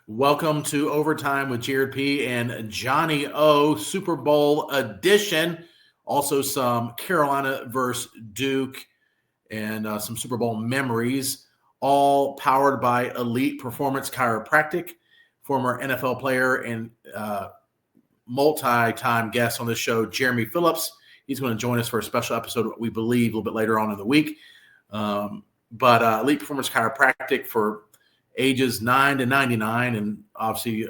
Welcome to Overtime with Jared P. and Johnny O, Super Bowl edition. Also some Carolina versus Duke and some Super Bowl memories, all powered by Elite Performance Chiropractic. Former NFL player and multi-time guest on the show, Jeremy Phillips. He's going to join us for a special episode, we believe, a little bit later on in the week. But Elite Performance Chiropractic for ages 9 to 99, and obviously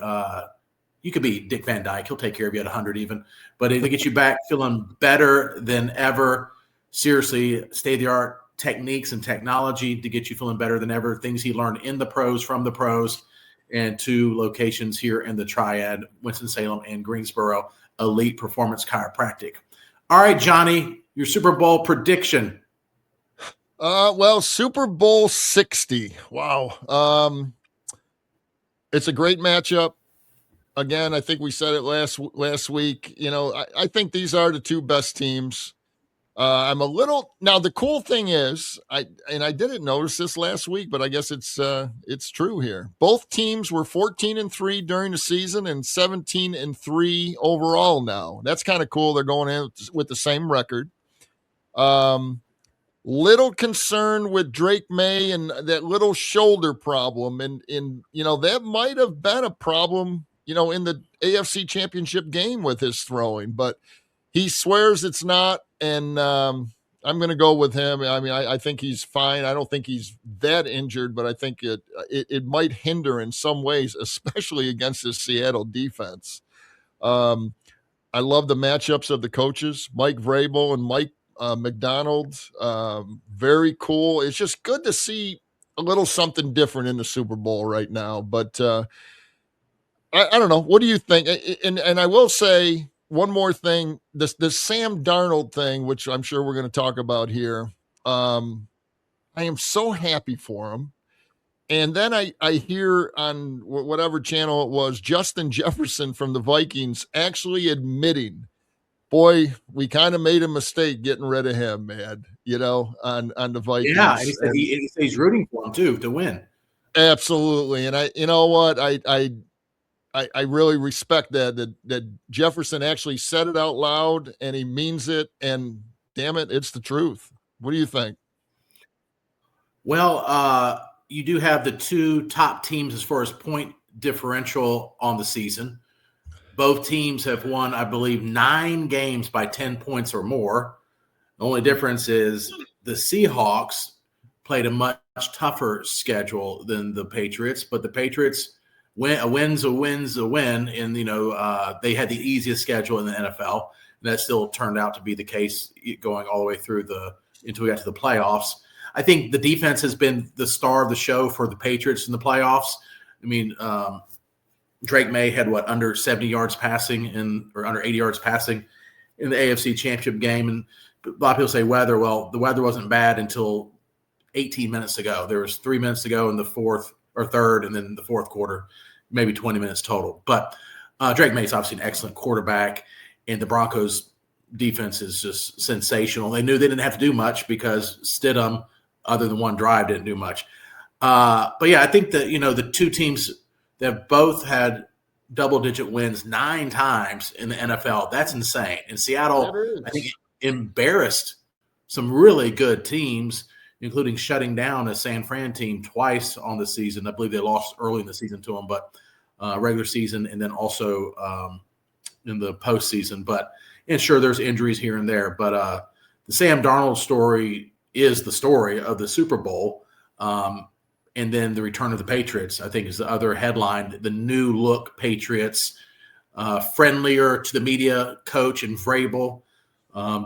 you could be Dick Van Dyke. He'll take care of you at 100 even. But it'll get you back feeling better than ever. Seriously, state-of-the-art techniques and technology to get you feeling better than ever. Things he learned in the pros, from the pros, and 2 locations here in the Triad, Winston-Salem and Greensboro, Elite Performance Chiropractic. All right, Johnny, your Super Bowl prediction. Well, Super Bowl 60. Wow. It's a great matchup. Again, I think we said it last week. You know, I think these are the 2 best teams. I'm a little now. The cool thing is, I didn't notice this last week, but I guess it's true here. Both teams were 14-3 during the season and 17-3 overall. Now that's kind of cool. They're going in with the same record. Little concern with Drake May and that little shoulder problem, and that might have been a problem, in the AFC Championship game with his throwing, but he swears it's not, and I'm going to go with him. I mean, I think he's fine. I don't think he's that injured, but I think it might hinder in some ways, especially against the Seattle defense. I love the matchups of the coaches, Mike Vrabel and Mike McDonald. Very cool. It's just good to see a little something different in the Super Bowl right now. But I don't know. What do you think? And I will say one more thing. This Sam Darnold thing, which I'm sure we're going to talk about here. I am so happy for him. And then I hear on whatever channel it was, Justin Jefferson from the Vikings actually admitting, boy, we kind of made a mistake getting rid of him, man, on the Vikings. Yeah, and he said he's rooting for him too to win. Absolutely. And you know what? I really respect that Jefferson actually said it out loud and he means it, and damn it, it's the truth. What do you think? Well, you do have the 2 top teams as far as point differential on the season. Both teams have won, I believe, 9 games by 10 points or more. The only difference is the Seahawks played a much tougher schedule than the Patriots, but the Patriots a win's a win, and they had the easiest schedule in the NFL, and that still turned out to be the case going all the way through until we got to the playoffs. I think the defense has been the star of the show for the Patriots in the playoffs. I mean, Drake May had under 70 yards passing or under 80 yards passing in the AFC Championship game, and a lot of people say weather. Well, the weather wasn't bad until 18 minutes ago. There was 3 minutes to go in the fourth or third, and then the fourth quarter, maybe 20 minutes total. But Drake May is obviously an excellent quarterback, and the Broncos defense is just sensational. They knew they didn't have to do much because Stidham, other than one drive, didn't do much. But yeah, I think that, the 2 teams that both had double-digit wins 9 times in the NFL, that's insane. And Seattle, I think, embarrassed some really good teams, including shutting down a San Fran team twice on the season. I believe they lost early in the season to them, but regular season and then also in the postseason. And sure, there's injuries here and there, but the Sam Darnold story is the story of the Super Bowl. And then the return of the Patriots, I think, is the other headline. The new look Patriots, friendlier to the media coach and Vrabel.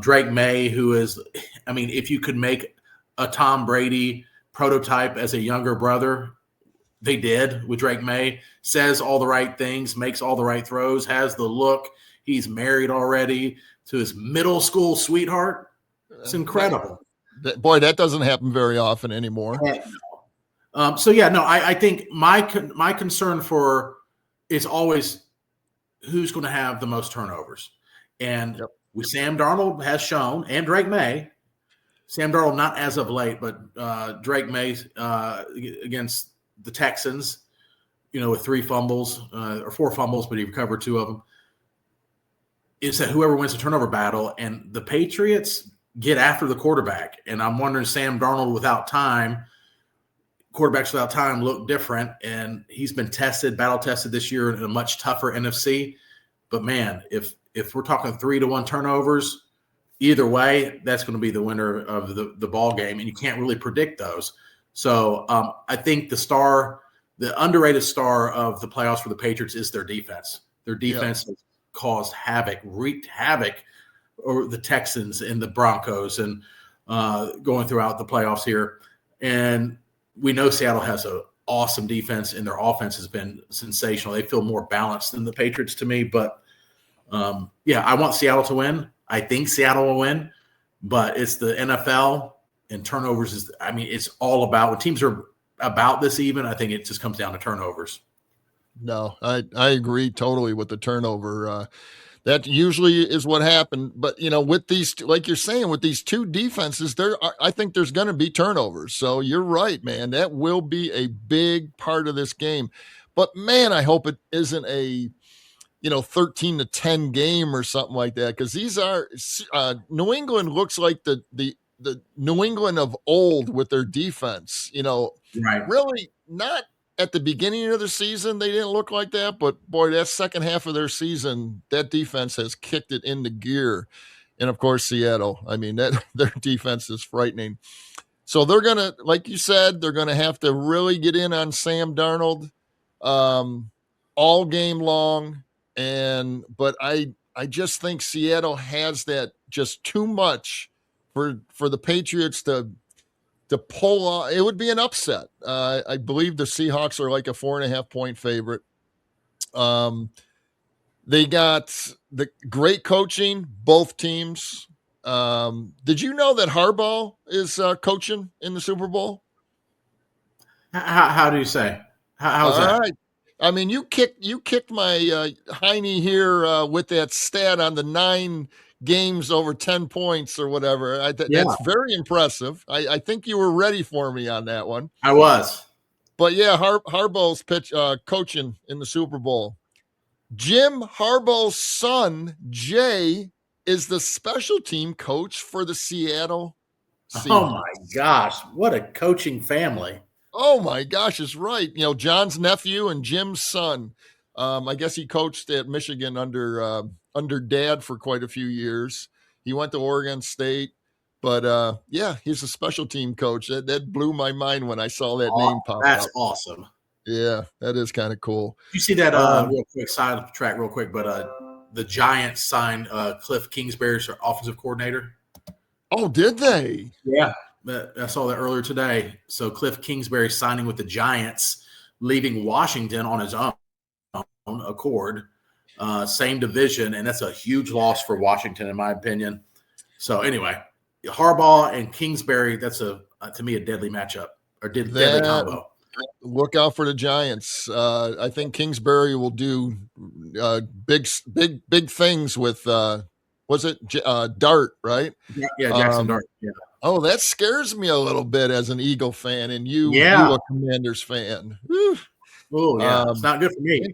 Drake May, who is, I mean, if you could make a Tom Brady prototype as a younger brother, they did with Drake May. Says all the right things, makes all the right throws, has the look. He's married already to his middle school sweetheart. It's incredible. Boy, that doesn't happen very often anymore. I think my concern is always who's going to have the most turnovers. And with Sam Darnold has shown, and Drake May, Sam Darnold not as of late, but Drake May against the Texans with 3 fumbles or 4 fumbles, but he recovered 2 of them, is that whoever wins the turnover battle, and the Patriots get after the quarterback. And I'm wondering, Sam Darnold quarterbacks without time look different, and he's been battle tested this year in a much tougher NFC. But man, if we're talking 3-1 turnovers, either way, that's going to be the winner of the ball game, and you can't really predict those. So I think the underrated star of the playoffs for the Patriots is their defense. Their defense has wreaked havoc over the Texans and the Broncos and going throughout the playoffs here. And we know Seattle has an awesome defense, and their offense has been sensational. They feel more balanced than the Patriots to me. But, I want Seattle to win. I think Seattle will win. But it's the NFL, and turnovers it's all about – when teams are about this even, I think it just comes down to turnovers. No, I agree totally with the turnover. That usually is what happened. But, with these, like you're saying, with these 2 defenses, I think there's going to be turnovers. So you're right, man. That will be a big part of this game. But, man, I hope it isn't a, 13-10 game or something like that, because these are New England looks like the New England of old with their defense. Right. Really not at the beginning of the season, they didn't look like that, but boy, that second half of their season, that defense has kicked it into gear. And of course, Seattle, their defense is frightening. So they're going to, like you said, they're going to have to really get in on Sam Darnold all game long. But I just think Seattle has that just too much for the Patriots to pull off. It would be an upset. I believe the Seahawks are like a 4.5 point favorite. They got the great coaching, both teams. Did you know that Harbaugh is coaching in the Super Bowl? How do you say? How's that? Right. You kicked my hiney here with that stat on the 9 games over 10 points or whatever. That's very impressive. I think you were ready for me on that one. I was. But yeah, Harbaugh's coaching in the Super Bowl. Jim Harbaugh's son, Jay, is the special team coach for the Seattle Seahawks. Oh my gosh, what a coaching family. Oh my gosh, it's right. John's nephew and Jim's son. I guess he coached at Michigan under Dad for quite a few years. He went to Oregon State, but he's a special team coach. That blew my mind when I saw that name pop up. That's awesome. Yeah, that is kind of cool. You see that real quick side track real quick, but the Giants signed Cliff Kingsbury as their offensive coordinator. Oh, did they? Yeah, I saw that earlier today. So Cliff Kingsbury signing with the Giants, leaving Washington on his own accord. Same division, and that's a huge loss for Washington, in my opinion. So anyway, Harbaugh and Kingsbury, that's to me a deadly matchup or deadly combo. Look out for the Giants. I think Kingsbury will do big things with was it Dart, right? Yeah, Jackson Dart. Yeah. Oh, that scares me a little bit as an Eagle fan, and you a Commanders fan. Oh yeah, it's not good for me.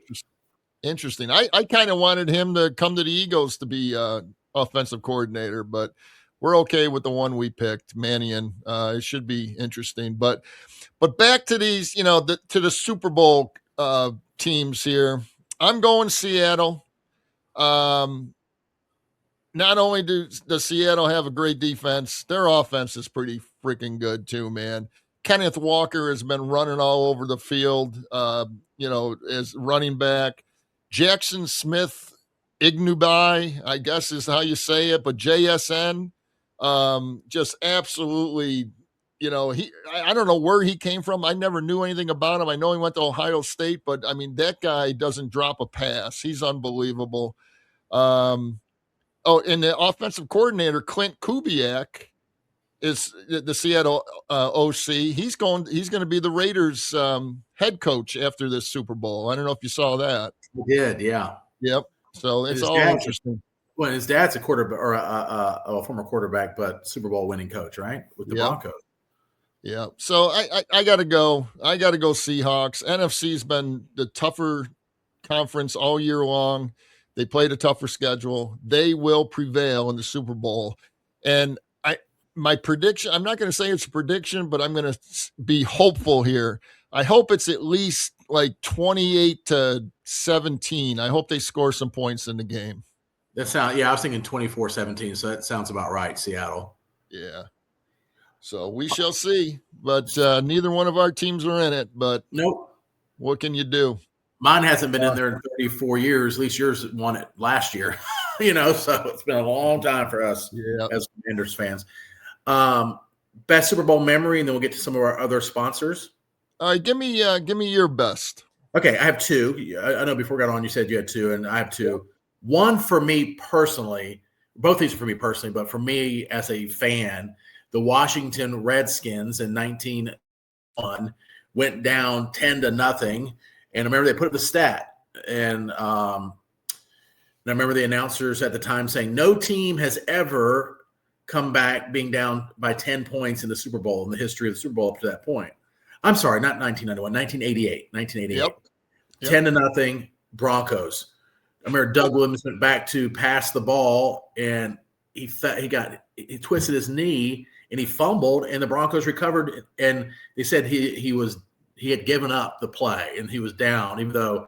Interesting. I kind of wanted him to come to the Eagles to be offensive coordinator, but we're okay with the one we picked, Mannion. It should be interesting. But back to these, to the Super Bowl teams here. I'm going Seattle. Not only does Seattle have a great defense, their offense is pretty freaking good too, man. Kenneth Walker has been running all over the field, as running back. Jackson Smith Ignubai, I guess is how you say it, but JSN, just absolutely, I don't know where he came from. I never knew anything about him. I know he went to Ohio State, but that guy doesn't drop a pass. He's unbelievable. And the offensive coordinator, Clint Kubiak, is the Seattle OC. He's going to be the Raiders head coach after this Super Bowl. I don't know if you saw that. He did, yeah. Yep. So it's all interesting. Well, his dad's a quarterback or a former quarterback, but Super Bowl winning coach, right? With the Broncos. Yeah. So I got to go. I got to go Seahawks. NFC's been the tougher conference all year long. They played a tougher schedule. They will prevail in the Super Bowl. And my prediction, I'm not going to say it's a prediction, but I'm going to be hopeful here. I hope it's at least like 28-17. I hope they score some points in the game. I was thinking 24-17, so that sounds about right, Seattle. Yeah. So we shall see, but neither one of our teams are in it. But nope. What can you do? Mine hasn't been in there in 34 years. At least yours won it last year. So it's been a long time for us as Commanders fans. Best Super Bowl memory, and then we'll get to some of our other sponsors. All right, give me your best. Okay, I have two. I know before we got on, you said you had two, and I have two. Yep. One for me personally, both these are for me personally, but for me as a fan, the Washington Redskins in 1901 went down 10-0. And I remember they put up the stat. And I remember the announcers at the time saying, no team has ever come back being down by 10 points in the Super Bowl in the history of the Super Bowl up to that point. I'm sorry, not 1991, 1988. Yep. 10-0 Broncos. I remember Doug Williams went back to pass the ball, and he twisted his knee and he fumbled, and the Broncos recovered, and they said he had given up the play and he was down, even though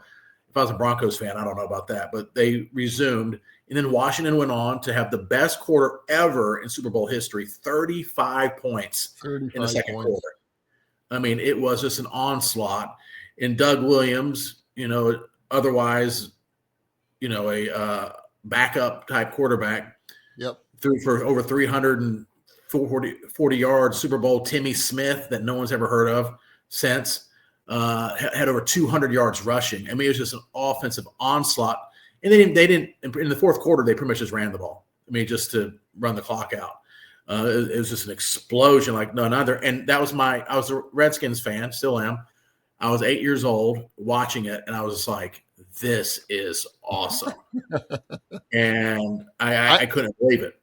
if I was a Broncos fan, I don't know about that, but they resumed. And then Washington went on to have the best quarter ever in Super Bowl history, 35 points in the second quarter. I mean, it was just an onslaught. And Doug Williams, otherwise, a backup type quarterback, threw for over 340 yards. Super Bowl Timmy Smith, that no one's ever heard of since, had over 200 yards rushing. I mean, it was just an offensive onslaught. And they didn't in the fourth quarter, they pretty much just ran the ball. I mean, just to run the clock out. It was just an explosion like none other. And I was a Redskins fan, still am. I was 8 years old watching it, and I was just like, this is awesome. And I couldn't believe it.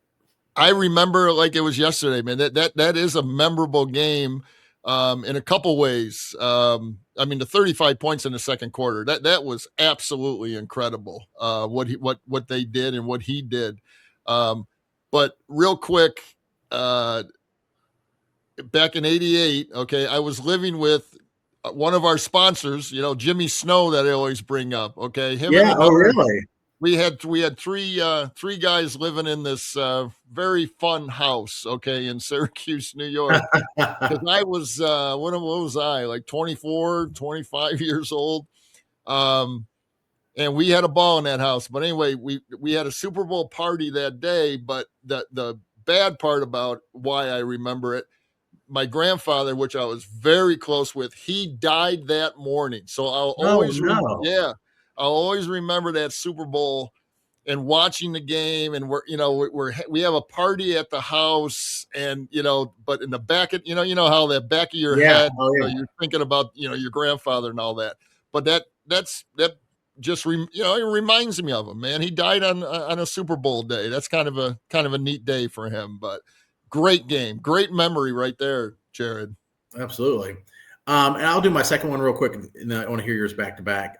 I remember like it was yesterday, man. That is a memorable game in a couple ways. I mean, the 35 points in the second quarter, that was absolutely incredible. What they did and what he did. But real quick, back in '88, okay, I was living with one of our sponsors, Jimmy Snow, that I always bring up. Okay, really? We had three guys living in this very fun house, okay, in Syracuse, New York. Because I was what was I, like 24, 25 years old, and we had a ball in that house. But anyway, we had a Super Bowl party that day. But the bad part about why I remember it, my grandfather, which I was very close with, he died that morning. So I'll always I'll always remember that Super Bowl and watching the game. And we have a party at the house, and but in the back of how that back of your head, you're thinking about your grandfather and all that. But that just it reminds me of him, man. He died on a Super Bowl day. That's kind of a neat day for him. But great game, great memory right there, Jared. Absolutely. And I'll do my second one real quick, and then I want to hear yours back to back.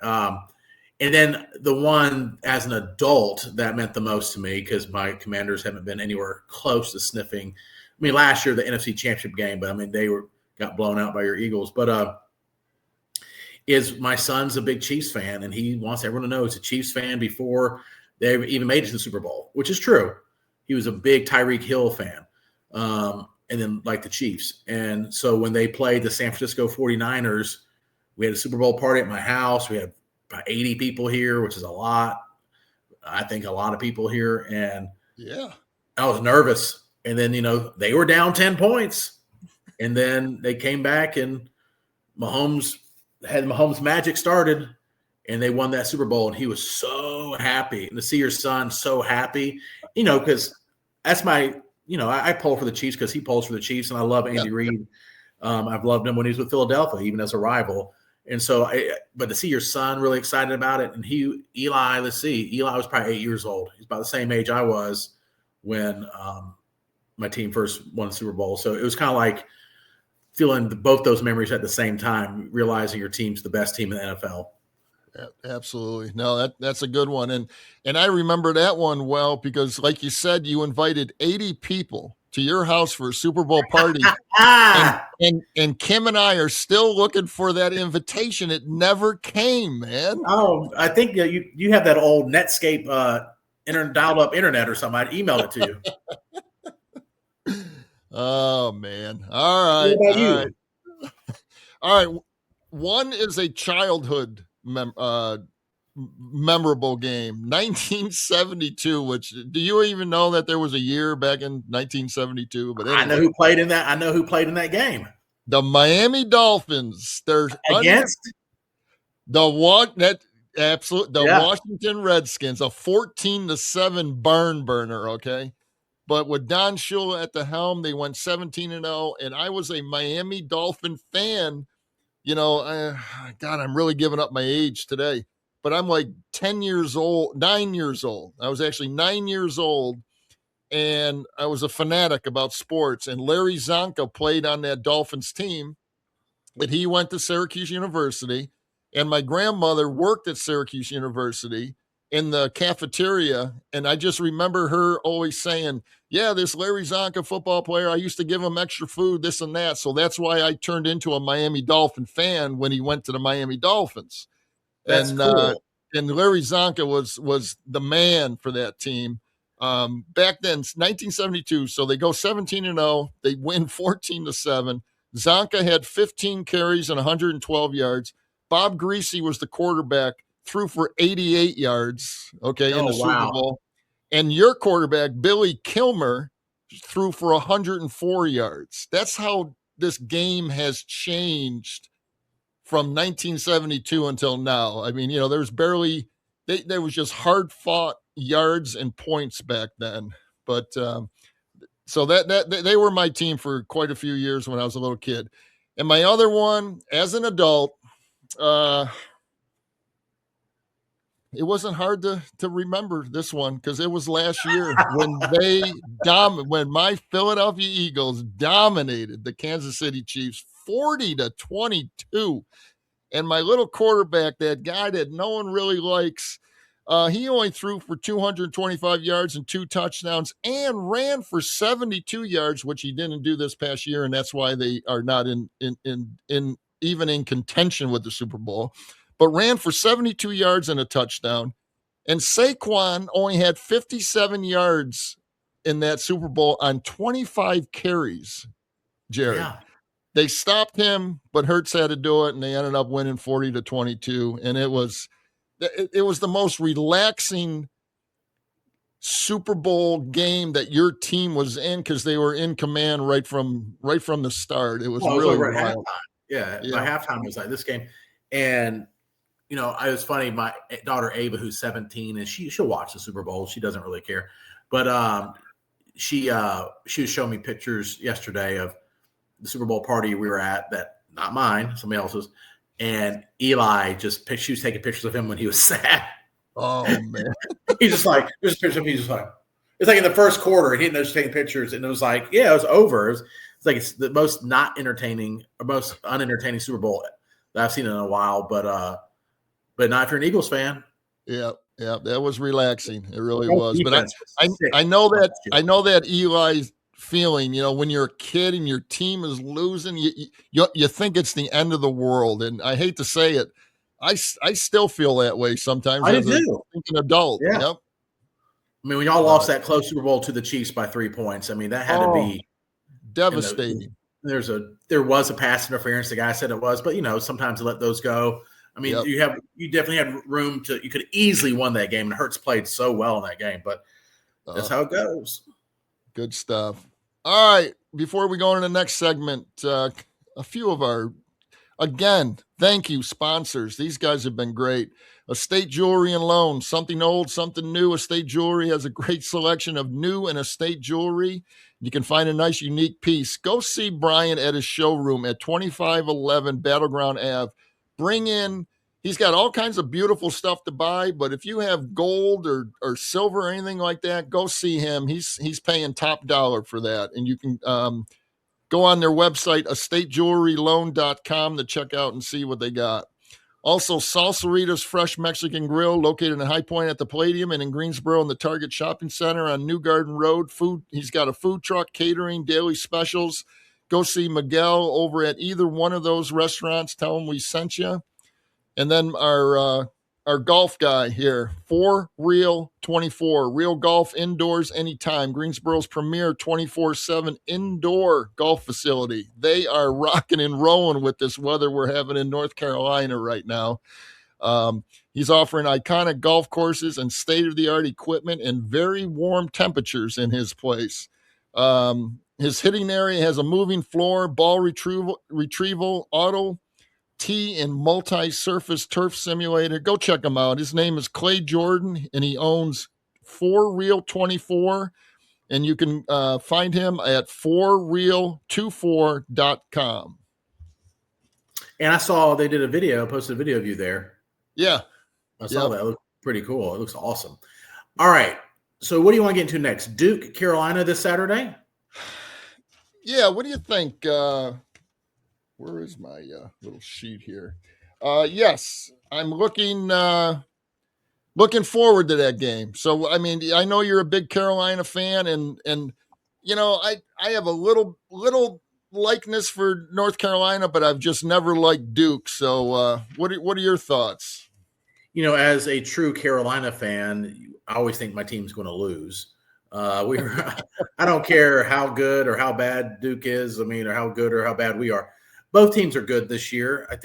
And then the one as an adult that meant the most to me, because my Commanders haven't been anywhere close to sniffing. I mean, last year, the NFC Championship game, but I mean, they got blown out by your Eagles. But is my son's a big Chiefs fan, and he wants everyone to know he's a Chiefs fan before they even made it to the Super Bowl, which is true. He was a big Tyreek Hill fan, and then like the Chiefs. And so when they played the San Francisco 49ers, we had a Super Bowl party at my house. We had about 80 people here, which is a lot. I think a lot of people here. And I was nervous. And then, they were down 10 points. And then they came back, and Mahomes magic started, and they won that Super Bowl. And he was so happy. And to see your son so happy, because that's my, I pull for the Chiefs because he pulls for the Chiefs, and I love Andy Reid. I've loved him when he was with Philadelphia, even as a rival. And so, but to see your son really excited about it, and Eli was probably 8 years old. He's about the same age I was when my team first won the Super Bowl. So it was kind of like feeling both those memories at the same time, realizing your team's the best team in the NFL. Yeah, absolutely. No, that's a good one. And I remember that one well because like you said, you invited 80 people to your house for a Super Bowl party. And Kim and I are still looking for that invitation. It never came, man. Oh, I think you have that old Netscape dialed up internet or something. I emailed it to you. Oh man. All right. What about you? Right. All right. One is a childhood memorable game, 1972. Which do you even know that there was a year back in 1972? But anyway, I know who played in that. I know who played in that game. The Miami Dolphins. There's against the one that Washington Redskins, a 14-7 barn burner. Okay. But with Don Shula at the helm, they went 17-0, and I was a Miami Dolphin fan. You know, God, I'm really giving up my age today, but I'm like 9 years old. I was actually 9 years old, and I was a fanatic about sports. And Larry Zonka played on that Dolphins team, but he went to Syracuse University, and my grandmother worked at Syracuse University in the cafeteria. And I just remember her always saying, yeah, this Larry Zonka football player, I used to give him extra food, this and that. So that's why I turned into a Miami Dolphin fan when he went to the Miami Dolphins. That's cool. And Larry Zonka was the man for that team. Back then, 1972. So they go 17-0. They win 14-7. Zonka had 15 carries and 112 yards. Bob Greasy was the quarterback, threw for 88 yards, in the Super Bowl. And your quarterback, Billy Kilmer, threw for 104 yards. That's how this game has changed from 1972 until now. I mean, there's barely – there was just hard-fought yards and points back then. But so that they were my team for quite a few years when I was a little kid. And my other one, as an adult – it wasn't hard to remember this one because it was last year when when my Philadelphia Eagles dominated the Kansas City Chiefs 40-22. And my little quarterback, that guy that no one really likes, he only threw for 225 yards and 2 touchdowns and ran for 72 yards, which he didn't do this past year. And that's why they are not even in contention with the Super Bowl, but ran for 72 yards and a touchdown. And Saquon only had 57 yards in that Super Bowl on 25 carries, Jerry. Yeah. They stopped him, but Hurts had to do it, and they ended up winning 40-22. And it was the most relaxing Super Bowl game that your team was in because they were in command right from the start. It was really over at halftime. Yeah, by halftime it was like this game. And it was funny. My daughter Ava, who's 17, and she'll watch the Super Bowl. She doesn't really care, but she was showing me pictures yesterday of the Super Bowl party we were at. That not mine, somebody else's. And Eli she was taking pictures of him when he was sad. Oh man, he's just like there's pictures of him. He's just like it's like in the first quarter, and he didn't know just taking pictures, and it was like it was over. It's like it's the most not entertaining or most unentertaining Super Bowl that I've seen in a while, but not if you're an Eagles fan. Yeah, that was relaxing. It really was. But I know that Eli's feeling. When you're a kid and your team is losing, you think it's the end of the world. And I hate to say it, I still feel that way sometimes. I do. An adult. Yeah. Yep. I mean, we all lost that close Super Bowl to the Chiefs by 3 points. I mean, that had to be devastating. There was a pass interference. The guy said it was, but sometimes you let those go. I mean, you definitely had room you could easily won that game, and Hurts played so well in that game, but that's how it goes. Good stuff. All right. Before we go into the next segment, a few of our, again, thank you, sponsors. These guys have been great. Estate Jewelry and Loan, something old, something new. Estate Jewelry has a great selection of new and estate jewelry. You can find a nice, unique piece. Go see Brian at his showroom at 2511 Battleground Ave. He's got all kinds of beautiful stuff to buy, but if you have gold or silver or anything like that, go see him. He's paying top dollar for that. And you can go on their website, estatejewelryloan.com, to check out and see what they got. Also, Salsarita's Fresh Mexican Grill, located in High Point at the Palladium and in Greensboro in the Target Shopping Center on New Garden Road. He's got a food truck, catering, daily specials. Go see Miguel over at either one of those restaurants. Tell him we sent you. And then our golf guy here, 4Real24, real golf indoors anytime. Greensboro's premier 24/7 indoor golf facility. They are rocking and rolling with this weather we're having in North Carolina right now. He's offering iconic golf courses and state-of-the-art equipment and very warm temperatures in his place. His hitting area has a moving floor, ball retrieval, auto tee, and multi-surface turf simulator. Go check him out. His name is Clay Jordan, and he owns 4Real24, and you can find him at 4Real24.com. And I saw they posted a video of you there. Yeah. I saw that. It looked pretty cool. It looks awesome. All right. So what do you want to get into next? Duke, Carolina this Saturday? Yeah. What do you think? Where is my little sheet here? Yes, I'm looking forward to that game. So, I mean, I know you're a big Carolina fan, and you know, I have a little likeness for North Carolina, but I've just never liked Duke. So, what are your thoughts? You know, as a true Carolina fan, I always think my team's going to lose. I don't care how good or how bad Duke is. I mean, or how good or how bad we are. Both teams are good this year. I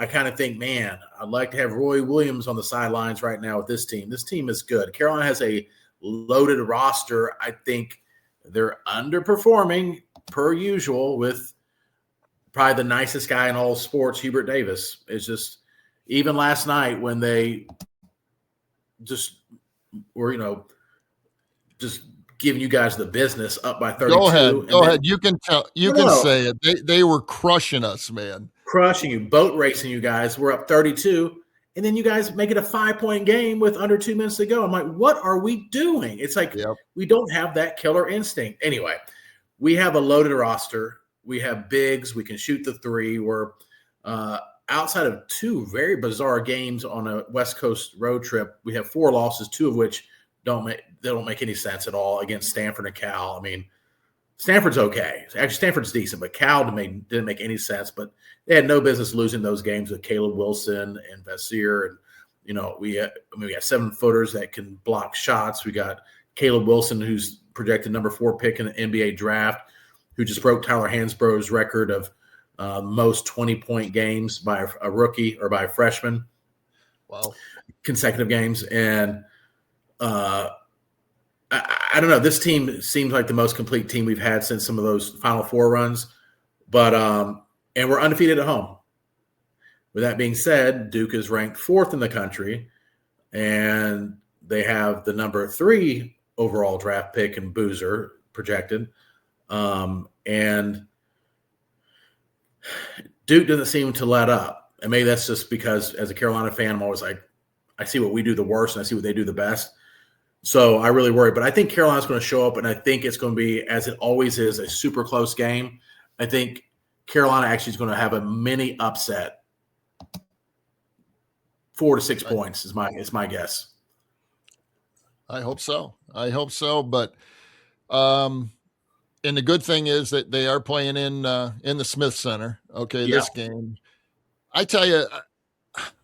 kind of think, man, I'd like to have Roy Williams on the sidelines right now with this team. This team is good. Carolina has a loaded roster. I think they're underperforming per usual with probably the nicest guy in all sports, Hubert Davis. It's just, even last night when they just were, just giving you guys the business up by 32. Go ahead. You can say it. They were crushing us, man. Crushing you, boat racing you guys. We're up 32. And then you guys make it a 5-point game with under 2 minutes to go. I'm like, what are we doing? It's like, we don't have that killer instinct. Anyway, we have a loaded roster. We have bigs. We can shoot the three. We're outside of two very bizarre games on a West Coast road trip. We have 4 losses, 2 of which don't make any sense at all against Stanford and Cal. I mean, Stanford's okay. Actually, Stanford's decent, but Cal didn't make any sense. But they had no business losing those games with Caleb Wilson and Vassir. And, we got 7-footers that can block shots. We got Caleb Wilson, who's projected number 4 pick in the NBA draft, who just broke Tyler Hansborough's record of most 20-point games by a rookie or by a freshman. Wow. Consecutive games. And I don't know. This team seems like the most complete team we've had since some of those Final Four runs. But and we're undefeated at home. With that being said, Duke is ranked 4th in the country, and they have the number 3 overall draft pick in Boozer projected. And Duke doesn't seem to let up. And maybe that's just because as a Carolina fan, I'm always like, I see what we do the worst and I see what they do the best. So I really worry. But I think Carolina's going to show up, and I think it's going to be, as it always is, a super close game. I think Carolina actually is going to have a mini upset. 4 to 6 points is my guess. I hope so. But and the good thing is that they are playing in the Smith Center. Okay, this game. I tell you,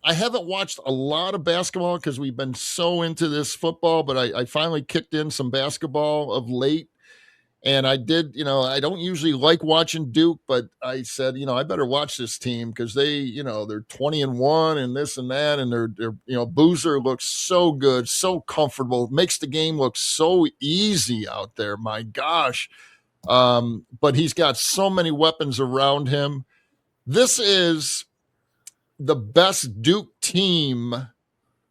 I haven't watched a lot of basketball because we've been so into this football, but I finally kicked in some basketball of late. And I did, I don't usually like watching Duke, but I said, I better watch this team because they, they're 20-1 and this and that. And they're Boozer looks so good, so comfortable, makes the game look so easy out there. My gosh. But he's got so many weapons around him. This is the best Duke team,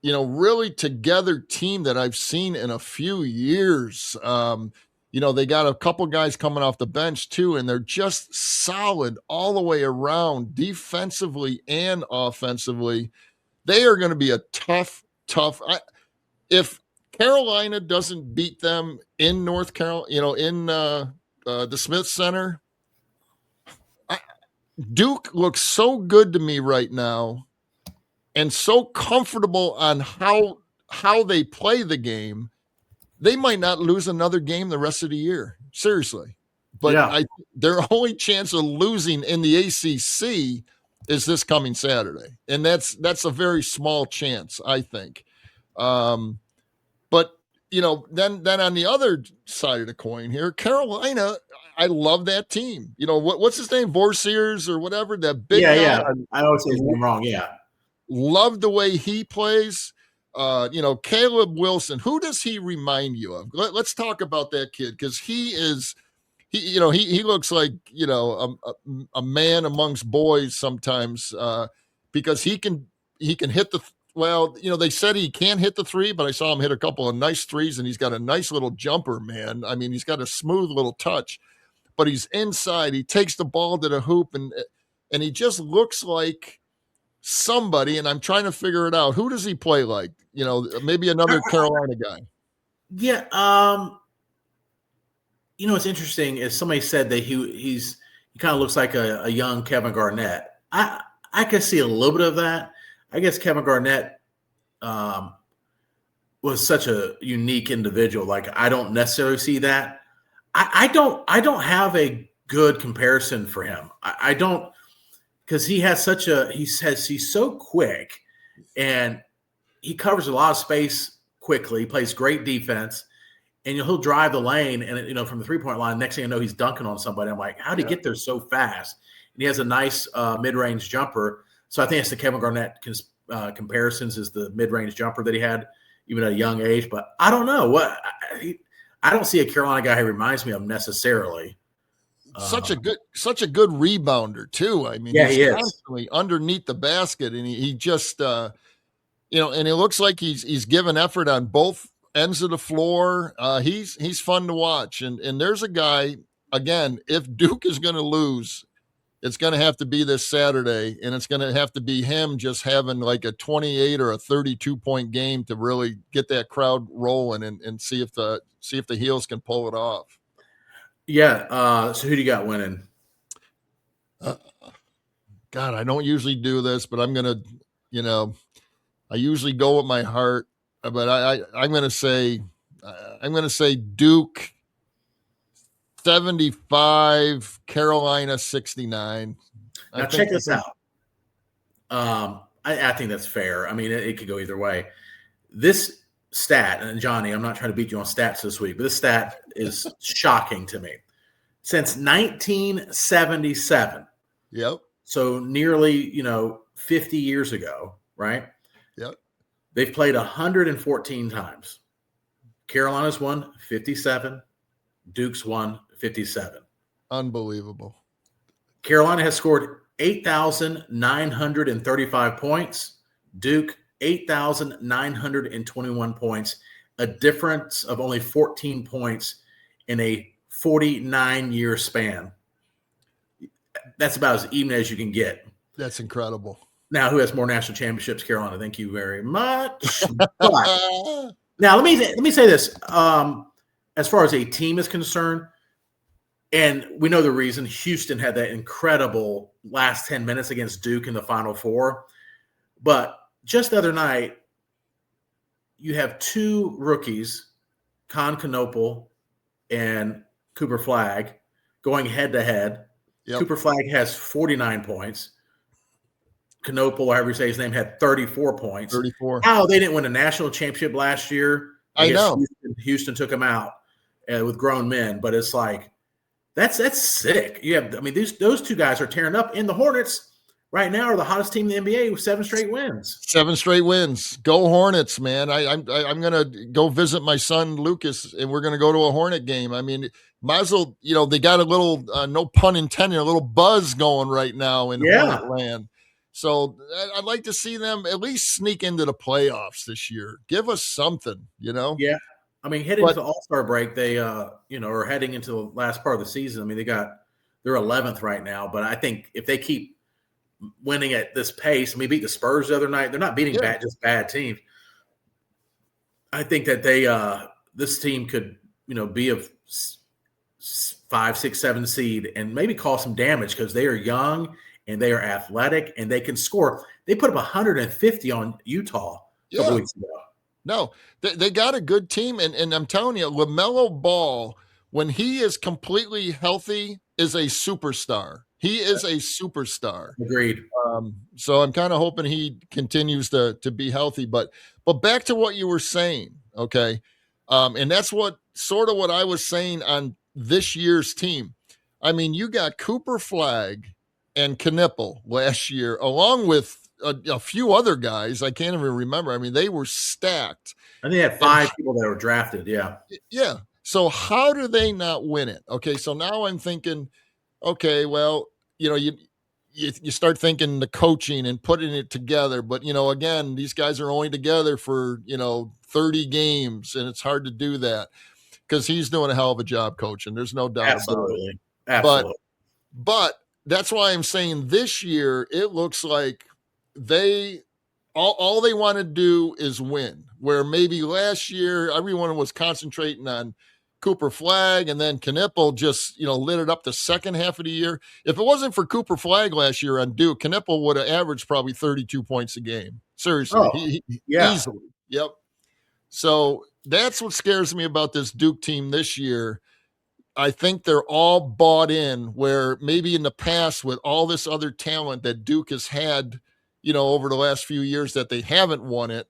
really together team that I've seen in a few years. They got a couple guys coming off the bench too, and they're just solid all the way around, defensively and offensively. They are going to be a tough. If Carolina doesn't beat them in North Carolina, in the Smith Center, Duke looks so good to me right now and so comfortable on how they play the game. They might not lose another game the rest of the year. Seriously. But Yeah. their only chance of losing in the ACC is this coming Saturday. And that's a very small chance, I think. But then on the other side of the coin here, Carolina, I love that team. What's his name? Vorseers or whatever, that big guy. Yeah. I always say his name wrong. Yeah. Love the way he plays. Caleb Wilson, who does he remind you of? Let's talk about that kid, because he looks like, a man amongst boys sometimes, because he can hit they said he can't hit the three, but I saw him hit a couple of nice threes, and he's got a nice little jumper, man. I mean, he's got a smooth little touch, but he's inside. He takes the ball to the hoop, and he just looks like somebody, and I'm trying to figure it out. Who does he play like? Maybe another Carolina guy. Yeah. What's interesting is somebody said that he kind of looks like a young Kevin Garnett. I could see a little bit of that. I guess Kevin Garnett was such a unique individual. Like, I don't necessarily see that. I don't have a good comparison for him. I don't, because he's so quick, and he covers a lot of space quickly. He plays great defense, and he'll drive the lane, and from the 3-point line, next thing I know, he's dunking on somebody. I'm like, how did he get there so fast? And he has a nice mid-range jumper. So I think it's the Kevin Garnett comparisons, is the mid-range jumper that he had even at a young age. But I don't know I don't see a Carolina guy who reminds me of necessarily. Such a good rebounder too. I mean, he's constantly underneath the basket, and he just, and it looks like he's given effort on both ends of the floor. He's fun to watch, and there's a guy, again, if Duke is going to lose, it's going to have to be this Saturday, and it's going to have to be him just having like a 28 or a 32-point game to really get that crowd rolling and see if the Heels can pull it off. Yeah. So who do you got winning? God, I don't usually do this, but I'm going to, I usually go with my heart, but I'm going to say Duke 75, Carolina 69. Now check this out. I think that's fair. I mean, it could go either way. This stat, and Johnny, I'm not trying to beat you on stats this week, but this stat is shocking to me. Since 1977. Yep. So nearly, 50 years ago, right? Yep. They've played 114 times. Carolina's won 57. Duke's won 57. Unbelievable. Carolina has scored 8,935 points. Duke, 8,921 points. A difference of only 14 points in a 49-year span. That's about as even as you can get. That's incredible. Now, who has more national championships? Carolina. Thank you very much. But, now, let me say this. As far as a team is concerned, and we know the reason, Houston had that incredible last 10 minutes against Duke in the Final Four. But just the other night, you have two rookies, Con Canopal and Cooper Flagg, going head-to-head. Yep. Cooper Flagg has 49 points. Canopal, however you say his name, had 34 points. 34. How they didn't win a national championship last year. I know. Houston took them out with grown men, but it's like that's sick. Those two guys are tearing up, and the Hornets right now are the hottest team in the NBA with 7 straight wins. 7 straight wins. Go Hornets, man. I'm gonna go visit my son Lucas, and we're gonna go to a Hornet game. I mean, might as well, they got a little, no pun intended, a little buzz going right now in Hornet land. So I'd like to see them at least sneak into the playoffs this year. Give us something, Yeah. I mean, heading into the All-Star break, they, are heading into the last part of the season. I mean, they're 11th right now, but I think if they keep winning at this pace, we beat the Spurs the other night. They're not beating just bad teams. I think that this team could, be a 5, 6, 7 seed and maybe cause some damage because they are young and they are athletic and they can score. They put up 150 on Utah a couple weeks ago. No, they got a good team. And I'm telling you, LaMelo Ball, when he is completely healthy, is a superstar. He is a superstar. Agreed. So I'm kind of hoping he continues to be healthy. But back to what you were saying, okay? And that's what I was saying on this year's team. I mean, you got Cooper Flagg and Knipple last year, along with a few other guys. I can't even remember. I mean, they were stacked. I think they had 5 people that were drafted. Yeah. Yeah. So how do they not win it? Okay. So now I'm thinking, okay, well, you start thinking the coaching and putting it together. But, again, these guys are only together for, 30 games, and it's hard to do that because he's doing a hell of a job coaching. There's no doubt about it. Absolutely. But that's why I'm saying this year it looks like all they want to do is win, where maybe last year everyone was concentrating on Cooper Flagg, and then Knipple just, lit it up the second half of the year. If it wasn't for Cooper Flagg last year on Duke, Knipple would have averaged probably 32 points a game. Seriously. Easily. Yep. So that's what scares me about this Duke team this year. I think they're all bought in, where maybe in the past with all this other talent that Duke has had, over the last few years that they haven't won it,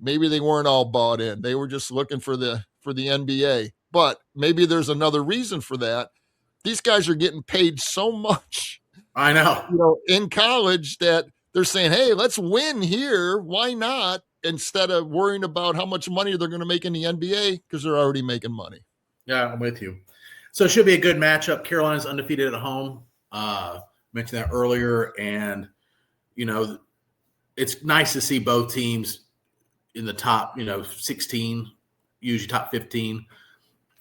maybe they weren't all bought in. They were just looking for the NBA. But maybe there's another reason for that. These guys are getting paid so much, I know, in college, that they're saying, hey, let's win here. Why not? Instead of worrying about how much money they're going to make in the NBA, because they're already making money. Yeah, I'm with you. So it should be a good matchup. Carolina's undefeated at home. Mentioned that earlier. And, it's nice to see both teams in the top, 16, usually top 15.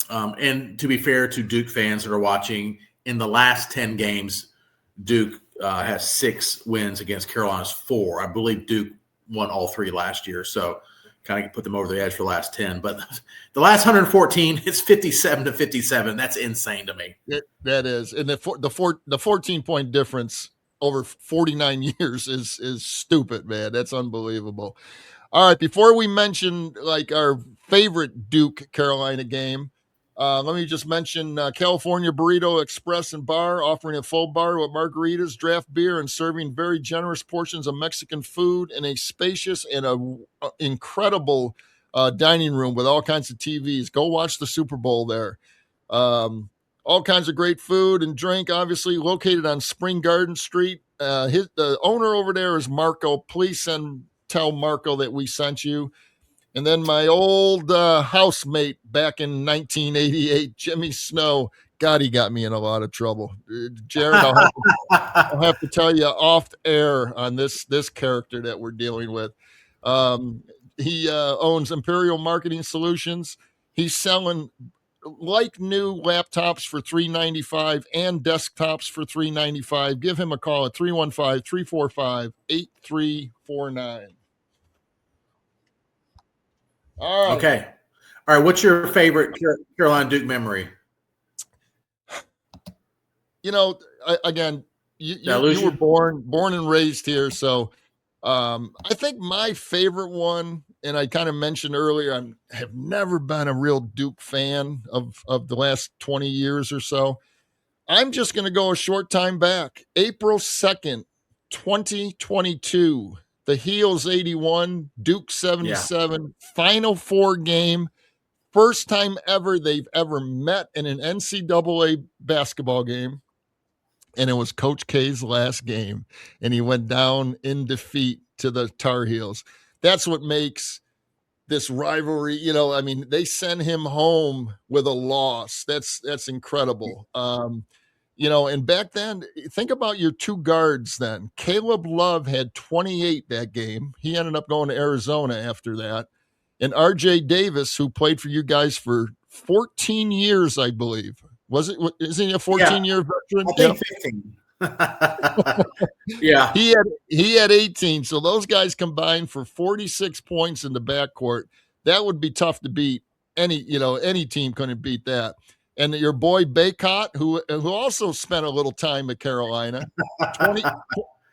And to be fair to Duke fans that are watching, in the last 10 games, Duke has 6 wins against Carolina's 4. I believe Duke won all 3 last year. So kind of put them over the edge for the last 10. But the last 114, it's 57-57. That's insane to me. That is. And the 14-point difference over 49 years is stupid, man. That's unbelievable. All right, before we mention like our favorite Duke Carolina game, let me just mention California Burrito Express and Bar, offering a full bar with margaritas, draft beer, and serving very generous portions of Mexican food in a spacious and incredible dining room with all kinds of TVs. Go watch the Super Bowl there. All kinds of great food and drink, obviously, located on Spring Garden Street. The owner over there is Marco. Please tell Marco that we sent you. And then my old housemate back in 1988, Jimmy Snow. God, he got me in a lot of trouble. Jared, I'll have to tell you off air on this character that we're dealing with. He owns Imperial Marketing Solutions. He's selling like new laptops for $395 and desktops for $395. Give him a call at 315-345-8349. All right. Okay. All right. What's your favorite Carolina Duke memory? Again, you were born and raised here. So I think my favorite one, and I kind of mentioned earlier, I have never been a real Duke fan of the last 20 years or so. I'm just going to go a short time back. April 2nd, 2022. The Heels 81, Duke 77, Final Four game. First time ever they've ever met in an NCAA basketball game. And it was Coach K's last game. And he went down in defeat to the Tar Heels. That's what makes this rivalry, they send him home with a loss. That's incredible. And back then, think about your 2 guards then. Caleb Love had 28 that game. He ended up going to Arizona after that. And RJ Davis, who played for you guys for 14 years, I believe. Isn't he a 14-year veteran? I think 15. Yeah. He had 18. So those guys combined for 46 points in the backcourt. That would be tough to beat. Any team couldn't beat that. and your boy Baycott, who also spent a little time at Carolina,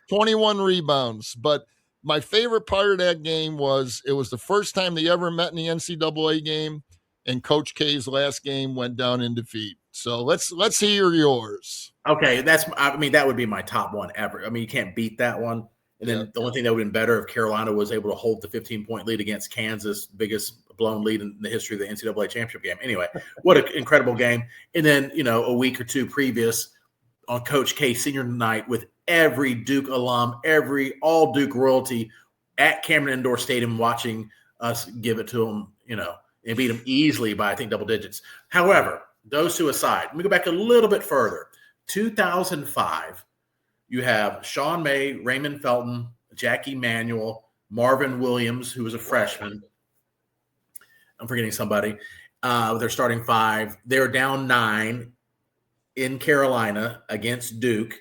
21 rebounds. But my favorite part of that game was it was the first time they ever met in the NCAA game, and Coach K's last game went down in defeat. So let's hear yours. Okay, that would be my top one ever. I mean, you can't beat that one. And then the only thing that would have been better if Carolina was able to hold the 15-point lead against Kansas, biggest blown lead in the history of the NCAA championship game. Anyway, what an incredible game. And then, a week or two previous on Coach K senior night with every Duke alum, all Duke royalty at Cameron Indoor Stadium watching us give it to them, and beat them easily by, I think, double digits. However, those two aside, let me go back a little bit further. 2005, you have Sean May, Raymond Felton, Jackie Manuel, Marvin Williams, who was a freshman. I'm forgetting somebody. They're starting 5. They were down 9 in Carolina against Duke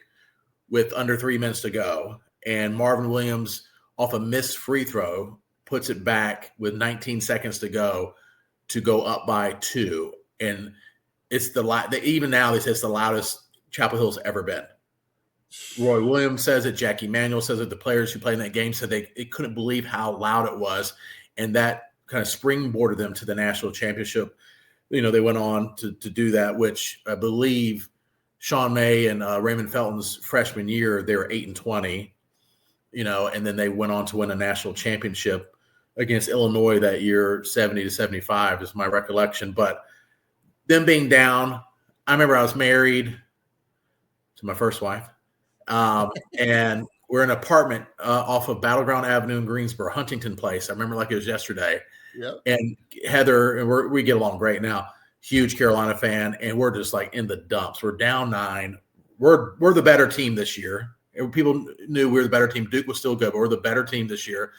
with under 3 minutes to go. And Marvin Williams, off a missed free throw, puts it back with 19 seconds to go up by 2. And it's even now they say it's the loudest Chapel Hill's ever been. Roy Williams says it. Jackie Manuel says it. The players who played in that game said they couldn't believe how loud it was. And that kind of springboarded them to the national championship. They went on to do that, which I believe Sean May and Raymond Felton's freshman year, they were 8-20, and then they went on to win a national championship against Illinois that year, 70-75 is my recollection. But them being down, I remember I was married to my first wife. And we're in an apartment off of Battleground Avenue in Greensboro, Huntington Place. I remember like it was yesterday. Yep. And Heather, and we get along great now, huge Carolina fan, and we're just like in the dumps. We're down 9. We're the better team this year. People knew we were the better team. Duke was still good, but we're the better team this year.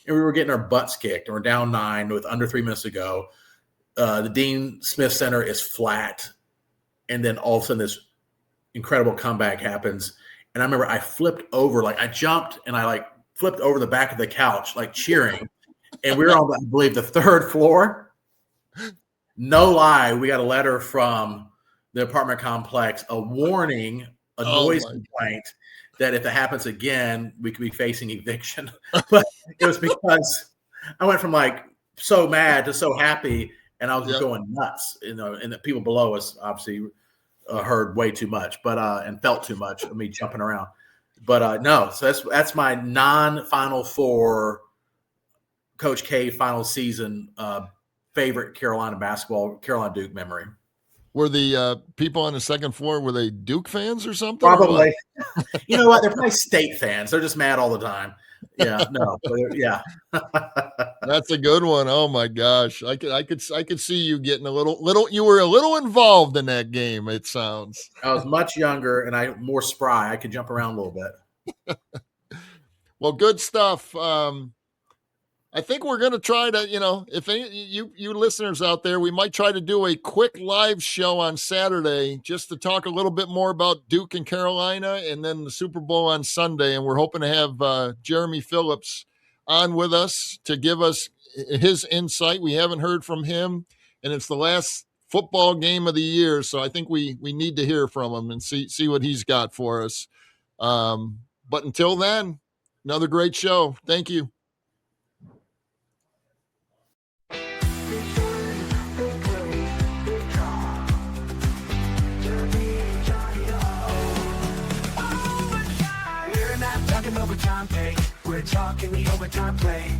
And we were getting our butts kicked, and we're down 9 with under 3 minutes to go. The Dean Smith Center is flat, and then all of a sudden this incredible comeback happens. And I remember I flipped over, I jumped and I flipped over the back of the couch, cheering. And we were on, I believe, the 3rd floor. No lie, we got a letter from the apartment complex, a warning, a noise complaint that if it happens again, we could be facing eviction. But it was because I went from so mad to so happy, and I was just going nuts, and the people below us obviously heard way too much, but and felt too much of me jumping around. But no, so that's my non-Final Four Coach K final season favorite Carolina Duke memory. Were the people on the second floor, were they Duke fans or something? Probably. You know what? They're probably State fans. They're just mad all the time. Yeah, no, yeah. That's a good one. Oh my gosh, I could see you getting a little. You were a little involved in that game. It sounds. I was much younger and I more spry. I could jump around a little bit. Well, good stuff. I think we're going to try to, if any you listeners out there, we might try to do a quick live show on Saturday just to talk a little bit more about Duke and Carolina, and then the Super Bowl on Sunday. And we're hoping to have Jeremy Phillips on with us to give us his insight. We haven't heard from him, and it's the last football game of the year. So I think we need to hear from him and see what he's got for us. But until then, another great show. Thank you. Overtime pay. We're talking the overtime play.